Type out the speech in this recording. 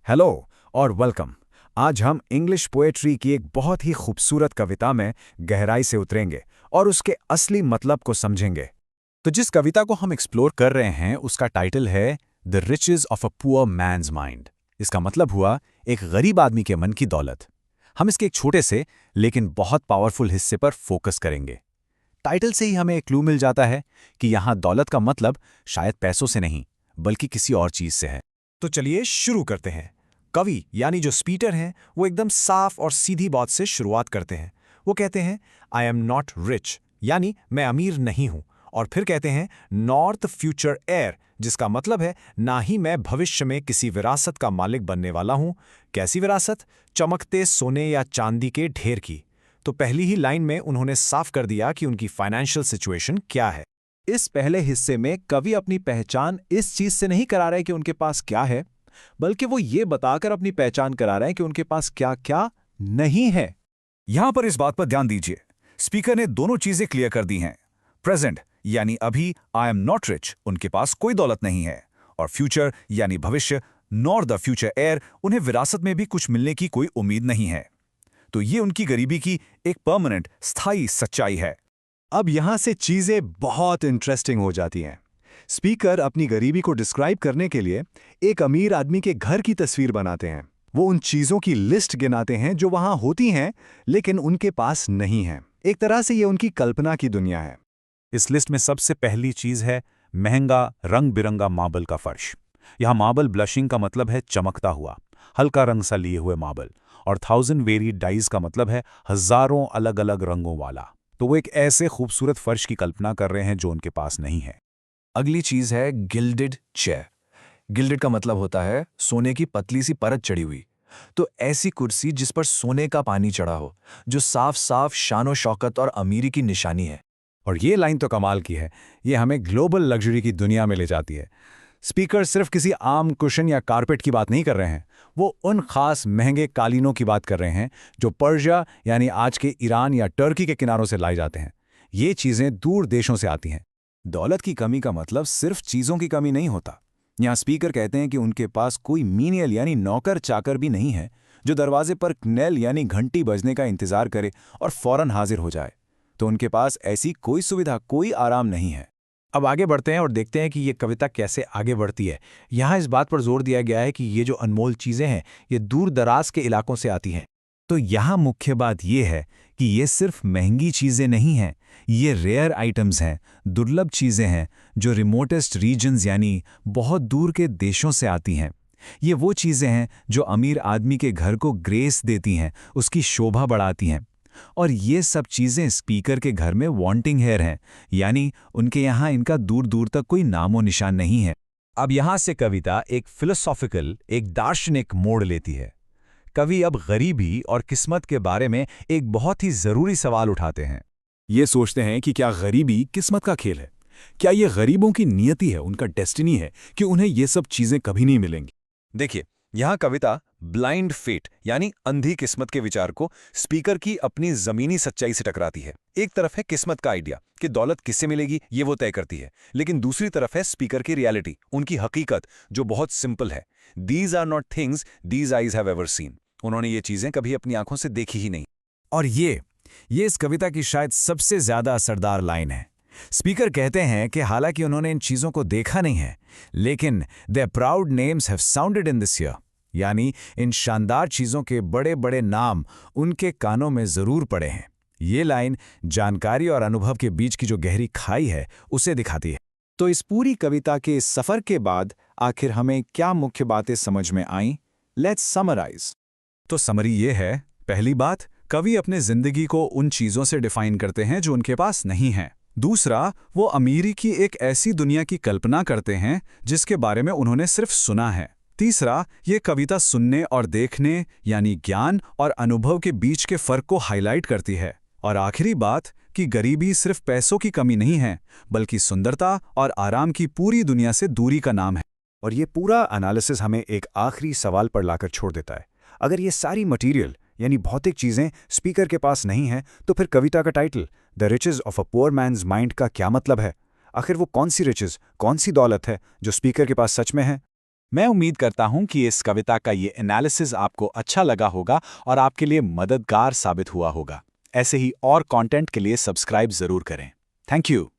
Hello और welcome. आज हम इंग्लिश पोएट्री की एक बहुत ही खूबसूरत कविता में गहराई से उतरेंगे और उसके असली मतलब को समझेंगे। तो जिस कविता को हम एक्सप्लोर कर रहे हैं उसका टाइटल है the riches of a poor man's mind. इसका मतलब हुआ एक गरीब आदमी के मन की दौलत। हम इसके एक छोटे से लेकिन बहुत पावरफुल हिस्से पर फोकस करेंगे। टाइटल से ही हमें एक क्लू मिल जाता है कि यहाँ दौलत का मतलब शायद पैसों से नहीं बल्कि किसी और चीज से है। तो चलिए शुरू करते हैं। कवि यानी जो स्पीकर हैं वो एकदम साफ और सीधी बात से शुरुआत करते हैं। वो कहते हैं आई एम नॉट रिच, यानी मैं अमीर नहीं हूं। और फिर कहते हैं नॉर द फ्यूचर एयर, जिसका मतलब है ना ही मैं भविष्य में किसी विरासत का मालिक बनने वाला हूं। कैसी विरासत? चमकते सोने या चांदी के ढेर की। तो पहली ही लाइन में उन्होंने साफ कर दिया कि उनकी फाइनेंशियल सिचुएशन क्या है। इस पहले हिस्से में कवि अपनी पहचान इस चीज से नहीं करा रहे कि उनके पास क्या है, बल्कि वो ये बताकर अपनी पहचान करा रहे हैं कि उनके पास क्या क्या नहीं है। यहां पर इस बात पर ध्यान दीजिए, स्पीकर ने दोनों चीजें क्लियर कर दी हैं। प्रेजेंट यानी अभी, आई एम नॉट रिच, उनके पास कोई दौलत नहीं है। और फ्यूचर यानी भविष्य, नॉर द फ्यूचर एयर, उन्हें विरासत में भी कुछ मिलने की कोई उम्मीद नहीं है। तो ये उनकी गरीबी की एक परमानेंट, स्थायी सच्चाई है। अब यहां से चीजें बहुत इंटरेस्टिंग हो जाती हैं। स्पीकर अपनी गरीबी को डिस्क्राइब करने के लिए एक अमीर आदमी के घर की तस्वीर बनाते हैं। वो उन चीजों की लिस्ट गिनाते हैं जो वहां होती हैं लेकिन उनके पास नहीं है। एक तरह से ये उनकी कल्पना की दुनिया है। इस लिस्ट में सबसे पहली चीज है महंगा रंग बिरंगा मार्बल का फर्श। यहां मार्बल ब्लशिंग का मतलब है चमकता हुआ, हल्का रंग सा लिए हुए मार्बल। और 1000 वेरिड डाइज का मतलब है हजारों अलग अलग रंगों वाला। तो वो एक ऐसे खूबसूरत फर्श की कल्पना कर रहे हैं जो उनके पास नहीं है। अगली चीज है गिल्डेड चेयर। गिल्डेड का मतलब होता है सोने की पतली सी परत चढ़ी हुई। तो ऐसी कुर्सी जिस पर सोने का पानी चढ़ा हो, जो साफ साफ शानो शौकत और अमीरी की निशानी है। और ये लाइन तो कमाल की है। ये हमें ग्लोबल लग्जरी की दुनिया में ले जाती है। स्पीकर सिर्फ किसी आम कुशन या कारपेट की बात नहीं कर रहे हैं, वो उन खास महंगे कालीनों की बात कर रहे हैं जो पर्शिया यानी आज के ईरान या टर्की के किनारों से लाए जाते हैं। ये चीज़ें दूर देशों से आती हैं। दौलत की कमी का मतलब सिर्फ चीज़ों की कमी नहीं होता। यहाँ स्पीकर कहते हैं कि उनके पास कोई मीनियल यानी नौकर चाकर भी नहीं है जो दरवाजे पर knell यानी घंटी बजने का इंतजार करे और फौरन हाजिर हो जाए। तो उनके पास ऐसी कोई सुविधा, कोई आराम नहीं है। अब आगे बढ़ते हैं और देखते हैं कि ये कविता कैसे आगे बढ़ती है। यहाँ इस बात पर जोर दिया गया है कि ये जो अनमोल चीज़ें हैं ये दूर दराज के इलाकों से आती हैं। तो यहाँ मुख्य बात ये है कि ये सिर्फ महंगी चीज़ें नहीं हैं, ये रेयर आइटम्स हैं, दुर्लभ चीज़ें हैं जो रिमोटेस्ट रीजन्स यानी बहुत दूर के देशों से आती हैं। ये वो चीज़ें हैं जो अमीर आदमी के घर को ग्रेस देती हैं, उसकी शोभा बढ़ाती हैं। और ये सब चीज़ें स्पीकर के घर में वांटिंग हेयर हैं, यानी उनके यहाँ इनका दूर दूर तक कोई नामो निशान नहीं है। अब यहाँ से कविता एक फिलोसॉफिकल, एक दार्शनिक मोड़ लेती है। कवि अब गरीबी और किस्मत के बारे में एक बहुत ही ज़रूरी सवाल उठाते हैं। ये सोचते हैं कि क्या गरीबी किस्मत का खेल है? क्या ये गरीबों की नियति है, उनका डेस्टिनी है कि उन्हें ये सब चीज़ें कभी नहीं मिलेंगी? देखिए, यहाँ कविता ब्लाइंड फेट यानी अंधी किस्मत के विचार को स्पीकर की अपनी जमीनी सच्चाई से टकराती है। एक तरफ है किस्मत का आइडिया कि दौलत किससे मिलेगी ये वो तय करती है, लेकिन दूसरी तरफ है स्पीकर की रियलिटी, उनकी हकीकत जो बहुत सिंपल है। These are not things these eyes have ever seen. उन्होंने ये चीजें कभी अपनी आंखों से देखी ही नहीं। और ये इस कविता की शायद सबसे ज्यादा असरदार लाइन है। स्पीकर कहते हैं कि हालांकि उन्होंने इन चीजों को देखा नहीं है, लेकिन their proud names have sounded in this year, यानी इन शानदार चीजों के बड़े बड़े नाम उनके कानों में जरूर पड़े हैं। ये लाइन जानकारी और अनुभव के बीच की जो गहरी खाई है उसे दिखाती है। तो इस पूरी कविता के इस सफर के बाद आखिर हमें क्या मुख्य बातें समझ में आईं? Let's summarise. तो समरी ये है, पहली बात, कवि अपने जिंदगी को उन चीजों से डिफाइन करते हैं जो उनके पास नहीं है। दूसरा, वो अमीरी की एक ऐसी दुनिया की कल्पना करते हैं जिसके बारे में उन्होंने सिर्फ सुना है। तीसरा, ये कविता सुनने और देखने यानी ज्ञान और अनुभव के बीच के फर्क को हाईलाइट करती है। और आखिरी बात कि गरीबी सिर्फ पैसों की कमी नहीं है, बल्कि सुंदरता और आराम की पूरी दुनिया से दूरी का नाम है। और ये पूरा एनालिसिस हमें एक आखिरी सवाल पर लाकर छोड़ देता है। अगर ये सारी मटेरियल यानी भौतिक चीज़ें स्पीकर के पास नहीं हैं, तो फिर कविता का title the riches of a poor man's mind का क्या मतलब है? आखिर वो कौन सी रिचेस, कौन सी दौलत है जो स्पीकर के पास सच में है? मैं उम्मीद करता हूं कि इस कविता का ये एनालिसिस आपको अच्छा लगा होगा और आपके लिए मददगार साबित हुआ होगा। ऐसे ही और कंटेंट के लिए सब्सक्राइब जरूर करें। Thank you.